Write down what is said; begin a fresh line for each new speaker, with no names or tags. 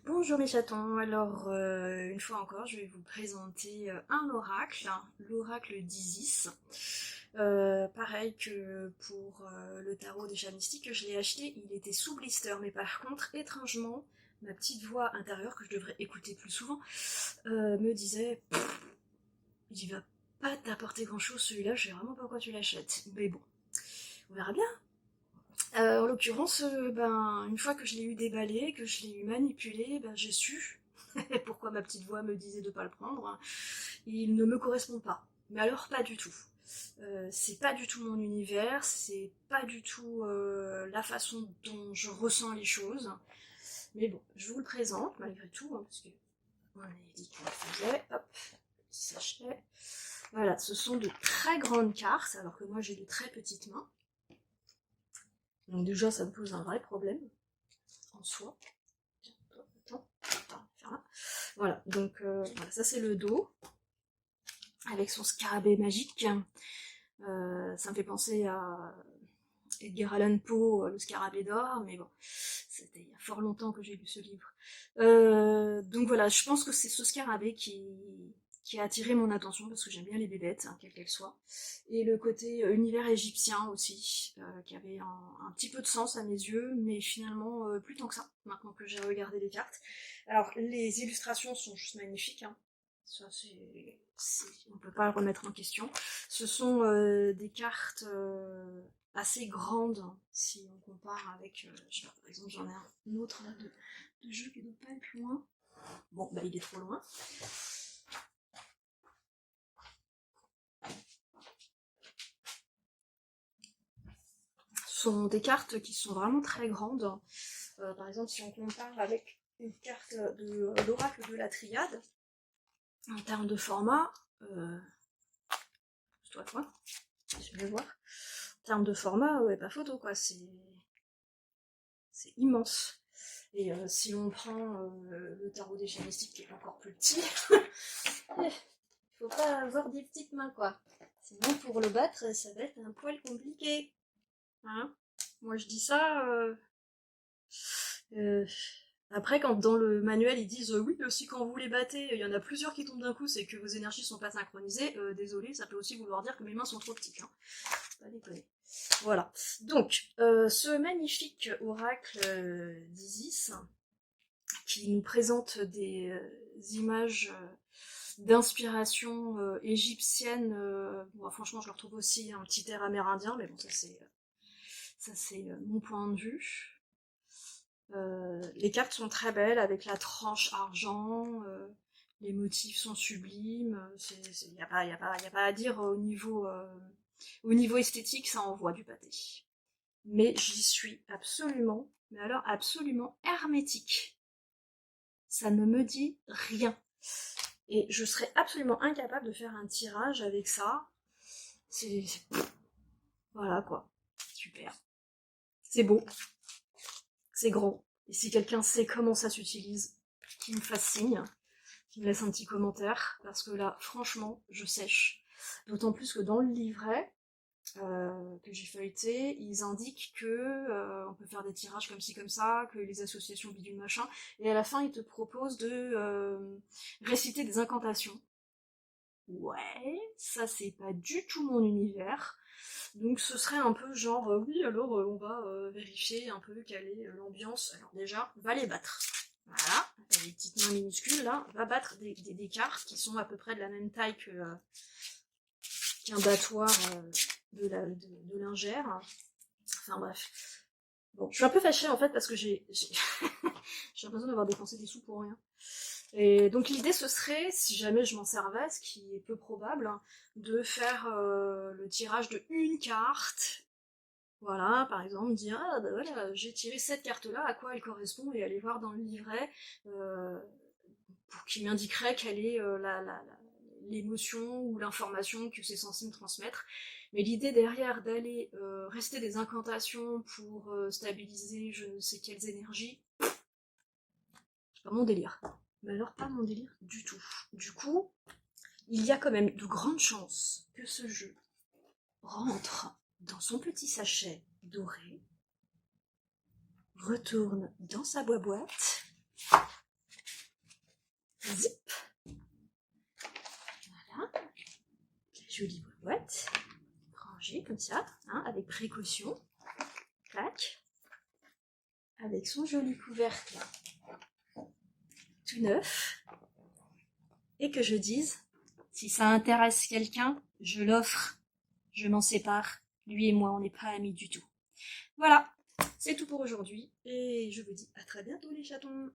Bonjour mes chatons, alors une fois encore je vais vous présenter un oracle, l'oracle d'Isis. Pareil que pour le tarot des chats mystiques que je l'ai acheté, il était sous blister, mais par contre étrangement ma petite voix intérieure que je devrais écouter plus souvent me disait il va pas t'apporter grand chose celui-là, je sais vraiment pas pourquoi tu l'achètes, mais bon, on verra bien. En l'occurrence, une fois que je l'ai eu déballé, que je l'ai eu manipulé, j'ai su pourquoi ma petite voix me disait de pas le prendre. Il ne me correspond pas. Mais alors pas du tout. C'est pas du tout mon univers, c'est pas du tout la façon dont je ressens les choses. Mais bon, je vous le présente malgré tout, parce que on avait dit qu'on le faisait. Hop, petit sachet. Voilà, ce sont de très grandes cartes, alors que moi j'ai de très petites mains. Donc déjà, ça me pose un vrai problème en soi. Voilà, donc voilà, ça c'est le dos, avec son scarabée magique. Ça me fait penser à Edgar Allan Poe, le scarabée d'or, mais bon, c'était il y a fort longtemps que j'ai lu ce livre. Donc voilà, je pense que c'est ce scarabée qui a attiré mon attention, parce que j'aime bien les bébêtes, quelles qu'elles soient. Et le côté univers égyptien aussi, qui avait un petit peu de sens à mes yeux, mais finalement plus tant que ça, maintenant que j'ai regardé les cartes. Alors, les illustrations sont juste magnifiques, ça on peut pas le remettre en question. Ce sont des cartes assez grandes, si on compare avec, je sais pas, par exemple j'en ai un autre là de jeu qui ne doit pas être loin. Bon, il est trop loin. Ce sont des cartes qui sont vraiment très grandes. Par exemple, si on compare avec une carte de l'oracle de la triade, en termes de format, je dois quoi, je vais voir. En termes de format, ouais, pas photo quoi, c'est immense. Et si on prend le tarot des chats mystiques qui est encore plus petit, il faut pas avoir des petites mains quoi. Sinon pour le battre, ça va être un poil compliqué. Hein, moi je dis ça. Euh, Après, quand dans le manuel ils disent oui, si quand vous les battez, il y en a plusieurs qui tombent d'un coup, c'est que vos énergies sont pas synchronisées, désolé, ça peut aussi vouloir dire que mes mains sont trop petites. Hein. Pas déconner. Voilà. Donc, ce magnifique oracle d'Isis, qui nous présente des images d'inspiration égyptienne, bon, franchement je le retrouve aussi un petit air amérindien, mais bon ça c'est mon point de vue. Les cartes sont très belles avec la tranche argent, les motifs sont sublimes, il n'y a, pas, y a, pas, y a pas à dire au niveau esthétique, ça envoie du pâté. Mais j'y suis absolument, mais alors absolument hermétique. Ça ne me dit rien. Et je serais absolument incapable de faire un tirage avec ça. Voilà quoi. Super. C'est beau. C'est grand. Et si quelqu'un sait comment ça s'utilise, qu'il me fasse signe, qu'il me laisse un petit commentaire, parce que là, franchement, je sèche. D'autant plus que dans le livret que j'ai feuilleté, ils indiquent que on peut faire des tirages comme ci comme ça, que les associations bidule machin, et à la fin ils te proposent de réciter des incantations. Ouais, ça c'est pas du tout mon univers. Donc ce serait un peu genre, oui alors on va vérifier un peu quelle est l'ambiance. Alors déjà, va les battre. Voilà, t'as des petites mains minuscules là, va battre des cartes qui sont à peu près de la même taille qu'un battoir de lingère. Enfin bref. Bon, je suis un peu fâchée en fait parce que j'ai l'impression d'avoir dépensé des sous pour rien. Et donc l'idée ce serait, si jamais je m'en servais, ce qui est peu probable, de faire le tirage de une carte. Voilà, par exemple, dire ah bah voilà, j'ai tiré cette carte-là, à quoi elle correspond, et aller voir dans le livret pour qu'il m'indiquerait quelle est l'émotion ou l'information que c'est censé me transmettre. Mais l'idée derrière d'aller rester des incantations pour stabiliser je ne sais quelles énergies, c'est pas mon délire. Mais alors pas mon délire du tout. Du coup, il y a quand même de grandes chances que ce jeu rentre dans son petit sachet doré, retourne dans sa boîte zip. Voilà. La jolie boîte. Rangée comme ça, hein, avec précaution. Clac. Avec son joli couvercle tout neuf. Et que je dise, si ça intéresse quelqu'un, je l'offre. Je m'en sépare. Lui et moi, on n'est pas amis du tout. Voilà, c'est tout pour aujourd'hui. Et je vous dis à très bientôt les chatons.